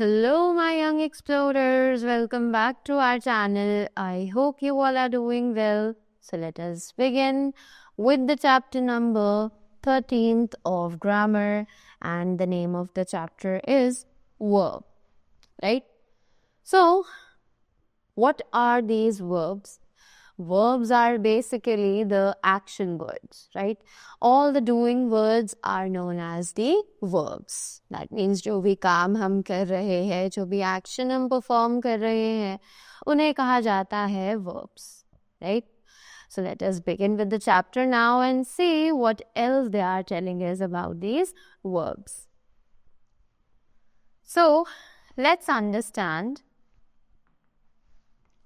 Hello, my young explorers. Welcome back to our channel. I hope you all are doing well. So let us begin with the chapter number 13th of grammar, and the name of the chapter is verb, right? So what are these verbs? Verbs are basically the action words, right? All the doing words are known as the verbs. That means जो भी काम हम कर रहे हैं, जो भी action हम perform कर रहे हैं, उन्हें कहा जाता है verbs, right? So let us begin with the chapter now and see what else they are telling us about these verbs. So let's understand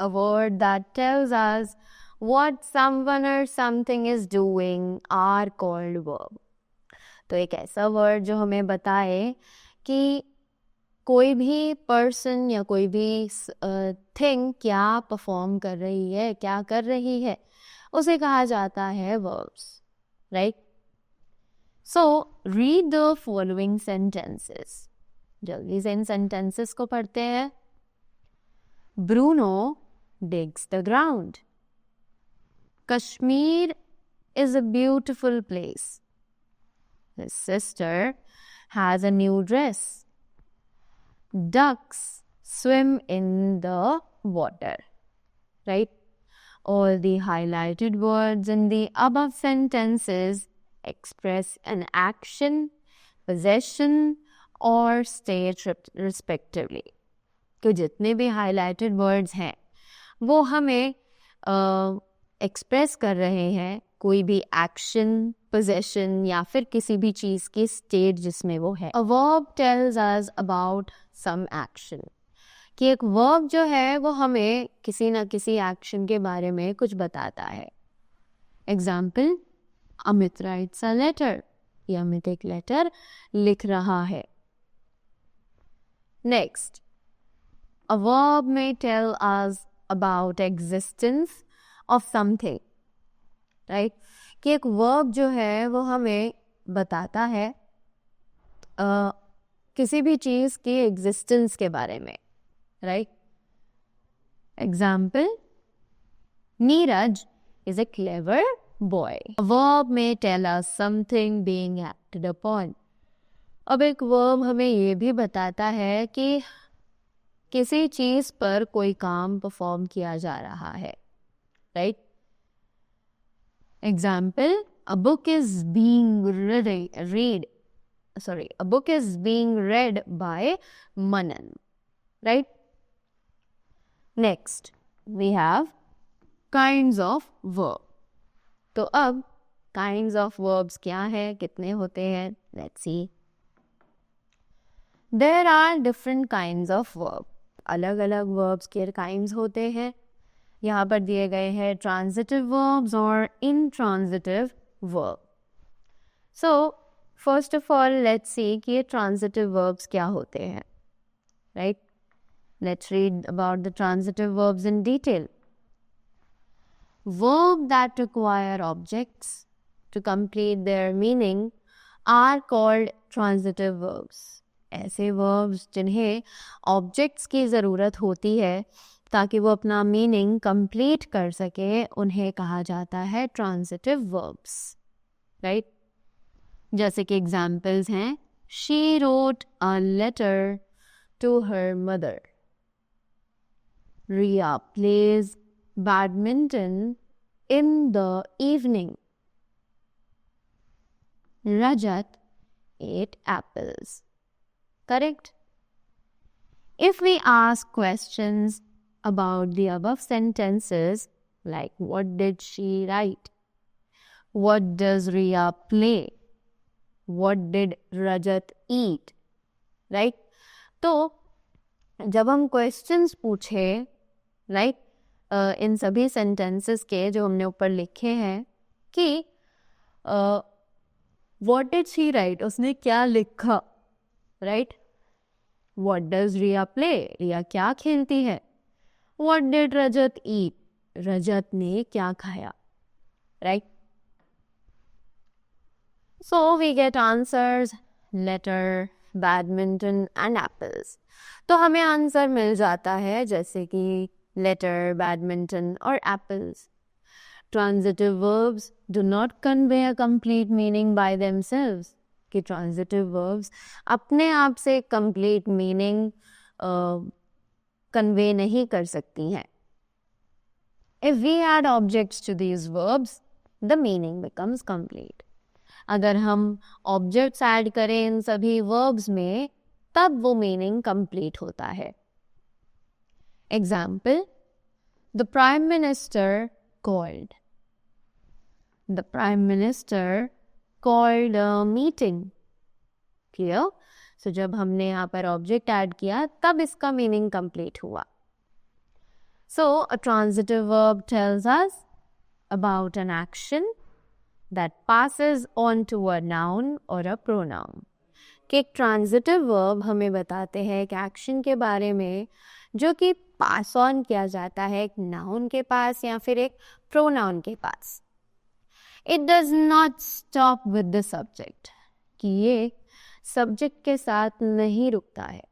a word that tells us what someone or something is doing are called verb. तो एक ऐसा word जो हमें बताए कि कोई भी person या कोई भी thing क्या perform कर रही है, क्या कर रही है, उसे कहा जाता है verbs, right? So read the following sentences. जल्दी से इन sentences को पढ़ते हैं. Bruno digs the ground. Kashmir is a beautiful place. His sister has a new dress. Ducks swim in the water. Right? All the highlighted words in the above sentences express an action, possession, or state respectively. तो जितने भी highlighted words हैं वो हमें express कर रहे हैं कोई भी एक्शन, पोजेशन या फिर किसी भी चीज़ की स्टेट जिसमें वो है. A verb tells us about some action, कि एक वर्ब जो है वो हमें किसी ना किसी एक्शन के बारे में कुछ बताता है. Example, Amit writes a letter, ये अमित एक लेटर लिख रहा है. Next, a verb may tell us about existence of something, right? कि एक verb जो है वो हमें बताता है किसी भी चीज़ की existence के बारे में, right? Example, Neeraj is a clever boy. A verb may tell us something being acted upon. अब एक verb हमें ये भी बताता है कि किसी चीज़ पर कोई काम परफॉर्म किया जा रहा है, right? Example, a book is being read by Manan, right? Next we have kinds of verb. तो अब काइंड्स ऑफ वर्ब्स क्या है, कितने होते हैं, let's see. There are different kinds of verb. अलग अलग वर्ब्स के काइंड्स होते हैं. यहाँ पर दिए गए हैं ट्रांजिटिव वर्ब्स और intransitive verb. So first of all let's see कि ये ट्रांजिटिव वर्ब्स क्या होते हैं, right? Let's read about the transitive verbs in detail. Verb that require objects to complete their meaning are called transitive verbs. ऐसे verbs जिन्हें objects की ज़रूरत होती है ताकि वो अपना मीनिंग कंप्लीट कर सके, उन्हें कहा जाता है ट्रांजिटिव वर्ब्स, राइट? जैसे कि एग्जाम्पल्स हैं, she wrote a letter to her mother. Riya plays badminton in the evening. Rajat ate apples. Correct? If we ask questions about the above sentences, like what did she write? What does Riya play? What did Rajat eat? Right? तो जब हम questions पूछे, right, इन सभी sentences के जो हमने ऊपर लिखे हैं कि what did she write? उसने क्या लिखा? Right? What does Riya play? रिया क्या खेलती है? What did Rajat eat? रजत ने क्या खाया? Right? So we get answers, letter, badminton and apples. तो हमें आंसर मिल जाता है जैसे कि लेटर, बैडमिंटन और apples. Transitive verbs do not convey a complete meaning by themselves, कि ट्रांजिटिव वर्ब्स अपने आप से कंप्लीट मीनिंग कन्वे नहीं कर सकती हैं। If we add objects to these verbs, the meaning becomes complete. अगर हम objects add करें इन सभी verbs में, तब वो meaning complete होता है। Example, the Prime Minister called. The Prime Minister called a meeting. Clear? So जब हमने यहाँ पर object add किया, तब इसका meaning complete हुआ। So, a transitive verb tells us about an action that passes on to a noun or a pronoun. कि एक transitive verb हमें बताते हैं एक action के बारे में जो कि pass on किया जाता है एक noun के पास या फिर एक pronoun के पास. It does not stop with the subject. कि ये subject के साथ नहीं रुकता है.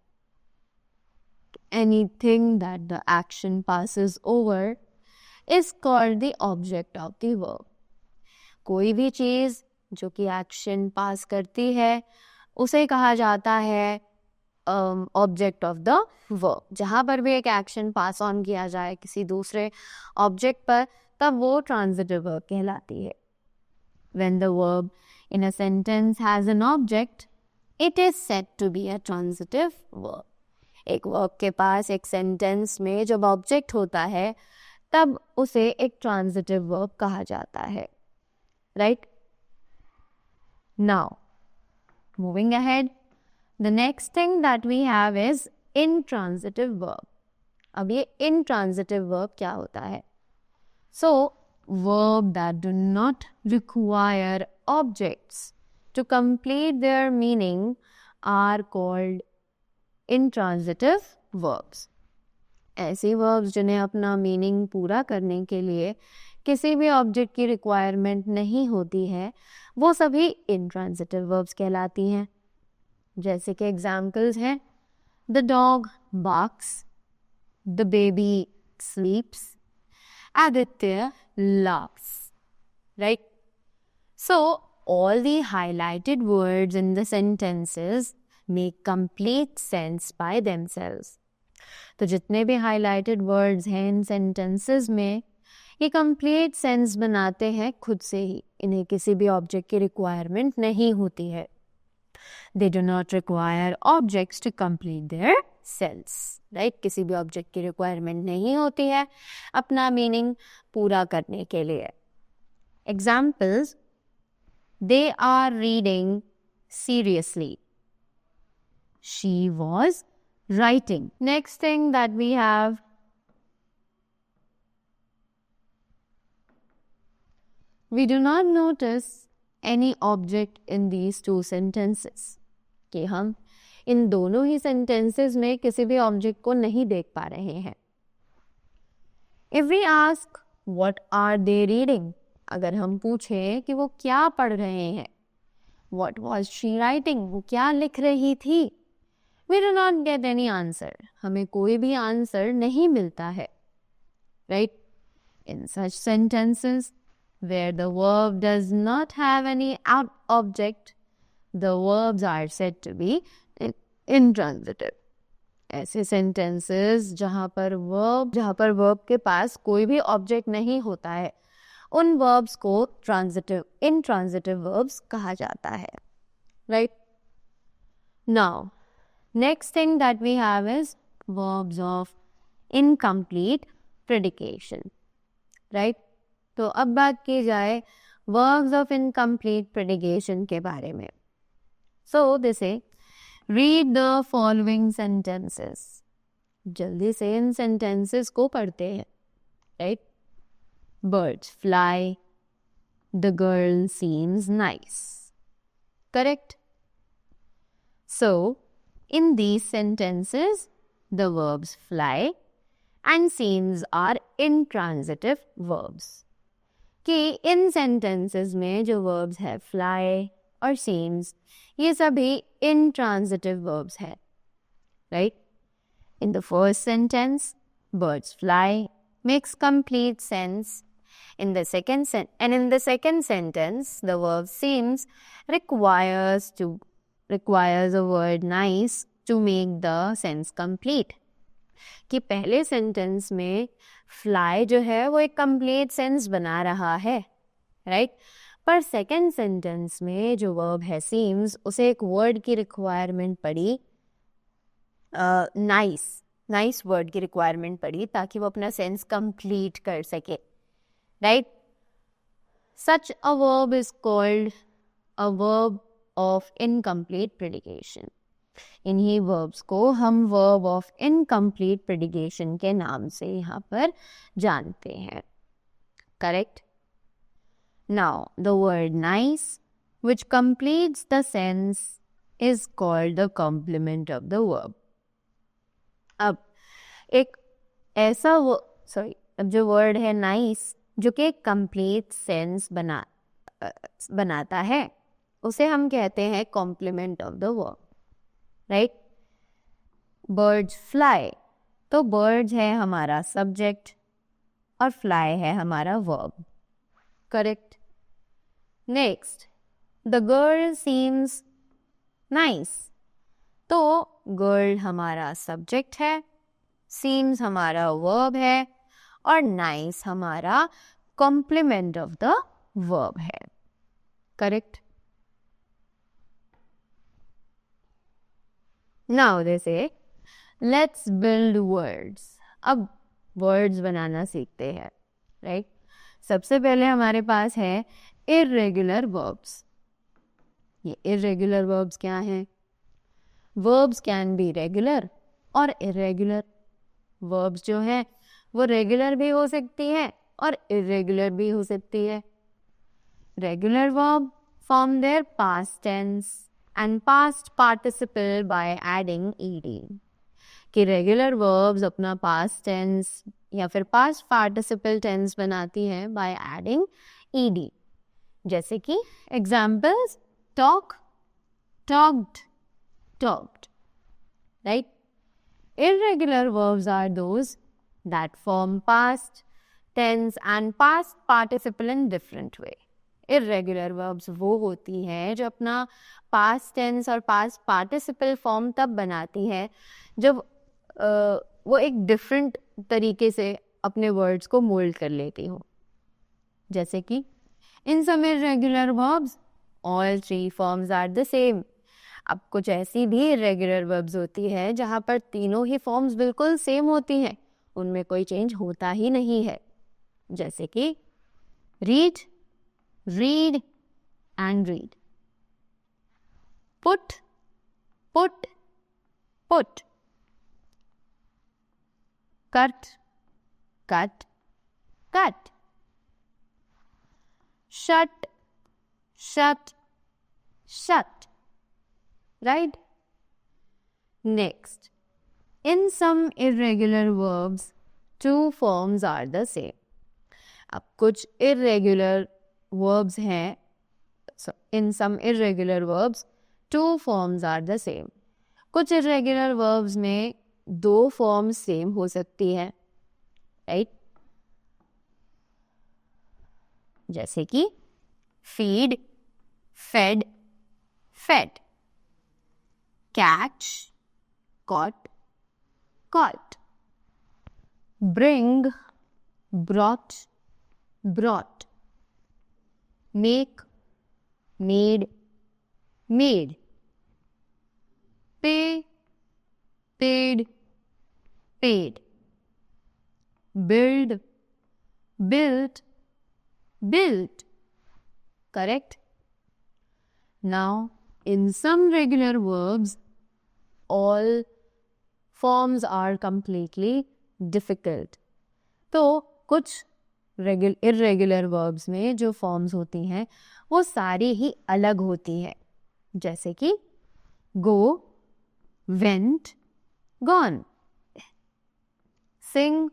Anything that the action passes over is called the object of the verb. कोई भी चीज जो कि एक्शन पास करती है उसे कहा जाता है ऑब्जेक्ट ऑफ द वर्ब। जहां पर भी एक एक्शन पास ऑन किया जाए किसी दूसरे ऑब्जेक्ट पर, तब वो ट्रांजिटिव वर्ब कहलाती है। When the verb in a sentence has an object, it is said to be a transitive verb. एक वर्ब के पास एक सेंटेंस में जब ऑब्जेक्ट होता है तब उसे एक ट्रांजिटिव वर्ब कहा जाता है, right? Now moving ahead, the next thing that we have is intransitive verb. अब ये इनट्रांजिटिव वर्ब क्या होता है? So verb that do not require objects to complete their meaning are called intransitive verbs. ऐसी verbs जिन्हें अपना meaning पूरा करने के लिए किसी भी ऑब्जेक्ट की रिक्वायरमेंट नहीं होती है, वो सभी intransitive verbs कहलाती हैं। जैसे कि एग्जाम्पल्स हैं, the dog barks, the baby sleeps, Aditya laughs, right? So all the highlighted words in the sentences make complete sense by themselves. तो जितने भी highlighted words हैं इन sentences में, ये complete sense बनाते हैं खुद से ही। इन्हें किसी भी object की requirement नहीं होती है। They do not require objects to complete their sense. Right? किसी भी object की requirement नहीं होती है अपना meaning पूरा करने के लिए। Examples, they are reading seriously. She was writing. Next thing that we have, we do not notice any object in these two sentences. कि हम इन दोनों ही sentences में किसी भी object को नहीं देख पा रहे हैं। If we ask what are they reading, अगर हम पूछें कि वो क्या पढ़ रहे हैं, what was she writing, वो क्या लिख रही थी, we do not get any answer. हमें कोई भी आंसर नहीं मिलता है, right? In such sentences where the verb does not have any object, the verbs are said to be intransitive. ऐसे sentences जहाँ पर verb के पास कोई भी object नहीं होता है, उन verbs को intransitive verbs कहा जाता है, right? Now, next thing that we have is verbs of incomplete predication, right? तो अब बात की जाए verbs of incomplete predication के बारे में। So, they say, read the following sentences. जल्दी से इन sentences को पढ़ते हैं, right? Birds fly. The girl seems nice. Correct? So, in these sentences, the verbs fly and seems are intransitive verbs. कि इन sentences में जो verbs है fly, और seems, ये सभी intransitive verbs हैं, right? In the first sentence, birds fly makes complete sense. In the second sentence, the verb seems requires a word nice to make the sense complete. कि पहले sentence में fly जो है वो एक complete sense बना रहा है, right? पर सेकेंड सेंटेंस में जो वर्ब है seems, उसे एक वर्ड की रिक्वायरमेंट पड़ी, नाइस वर्ड की रिक्वायरमेंट पड़ी ताकि वो अपना सेंस कंप्लीट कर सके, right? Such a verb is called a verb of incomplete predication. इन्हीं वर्ब्स को हम वर्ब ऑफ इनकम्प्लीट प्रेडिकेशन के नाम से यहाँ पर जानते हैं, correct? Now, the word nice, which completes the sense, is called the complement of the verb. अब एक ऐसा अब जो वर्ड है nice, जो कि complete sense बनाता है, उसे हम कहते हैं complement of the verb, right? Birds fly, तो birds है हमारा subject और fly है हमारा verb, correct? Next, the girl seems nice, तो girl हमारा subject है, seems हमारा verb है और nice हमारा complement of the verb है, correct? Now they say, let's build words. अब words बनाना सीखते हैं, right? सबसे पहले हमारे पास है irregular verbs. ये irregular verbs क्या हैं? Verbs can be regular और irregular. Verbs जो है वो regular भी हो सकती है और irregular भी हो सकती है. Regular verb form their past tense and past participle by adding ed. कि regular verbs अपना past tense या फिर past participle tense बनाती है by adding ed. जैसे कि examples, talk, talked, talked, right? Irregular verbs are those that form past tense and past participle in different way. Irregular verbs वो होती हैं जो अपना past tense और past participle form तब बनाती है जब वो एक different तरीके से अपने words को mold कर लेती हो. जैसे कि in some irregular verbs, all three forms are the same. अब कुछ ऐसी भी irregular verbs होती है जहाँ पर तीनों ही forms बिल्कुल same होती हैं, उनमें कोई change होता ही नहीं है. जैसे कि read, read and read. Put, put, put. Cut, cut, cut. Shut, shut, shut. Right? Next, in some irregular verbs, two forms are the same. अब कुछ irregular verbs हैं, so in some irregular verbs, two forms are the same. कुछ irregular verbs में दो forms same हो सकती हैं, right? जैसे कि feed, fed, fed. Catch, caught, caught. Bring, brought, brought. Make, made, made. Pay, paid, paid. Build, built, built. Correct? Now, in some regular verbs, all forms are completely difficult. तो कुछ irregular verbs में जो forms होती हैं वो सारी ही अलग होती हैं. जैसे कि go, went, gone. Sing,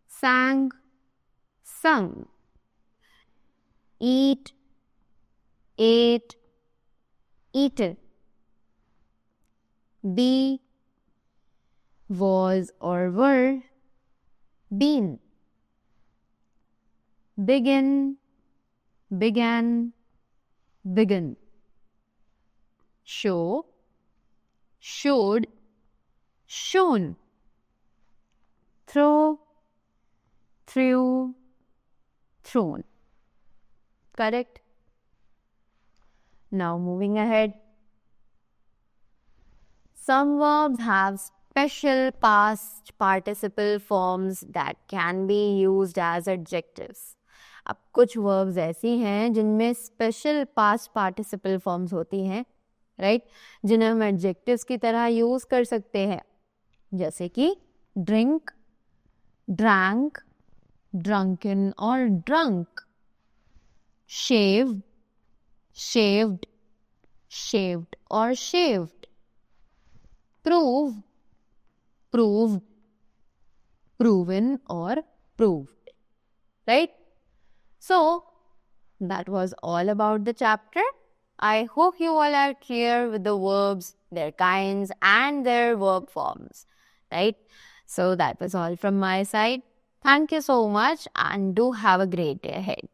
sang, sung. Eat, ate, eaten. Be, was or were, been. Begin, began, begin. Show, showed, shown. Throw, threw, thrown. Correct? Now moving ahead. Some verbs have special past participle forms that can be used as adjectives. अब कुछ verbs ऐसी हैं जिनमें special past participle forms होती हैं, right? जिन्हें हम adjectives की तरह use कर सकते हैं, जैसे कि drink, drank, drunken और drunk. Shave, shaved, shaved or shaved. Prove, proved, proven or proved. Right? So, that was all about the chapter. I hope you all are clear with the verbs, their kinds and their verb forms. Right? So, that was all from my side. Thank you so much and do have a great day ahead.